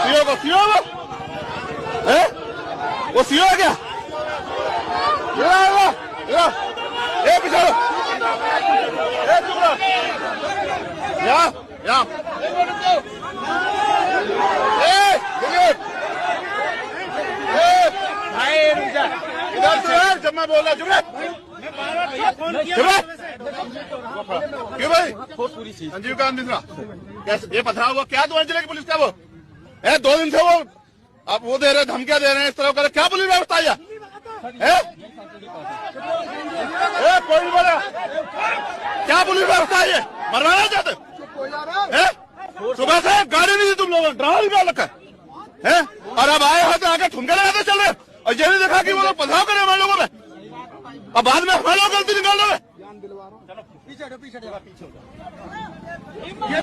CO को CO वो CO है क्या? पीछे इधर से यार, जब मैं बोल रहा चुप क्यों भाई? संजीव कांत मिश्रा कैसे ये पथरा हुआ क्या? 2 जिले की पुलिस क्या वो है? 2 दिन से वो अब वो दे रहे धमकियां दे रहे हैं इस तरह कर। क्या पुलिस व्यवस्था है? कोई नहीं बोला क्या पुलिस व्यवस्था है? मरवाना चाहते हैं? सुबह से गाड़ी नहीं थी तुम लोगों ने, ड्रामा निकाल रखा है और अब आए हो तो आके ठुमके लगाते चल रहे और ये नहीं देखा कि वो लोग पथराव करे हमारे लोगों में और बाद में हमारे लोग गलती निकाल रहे हैं।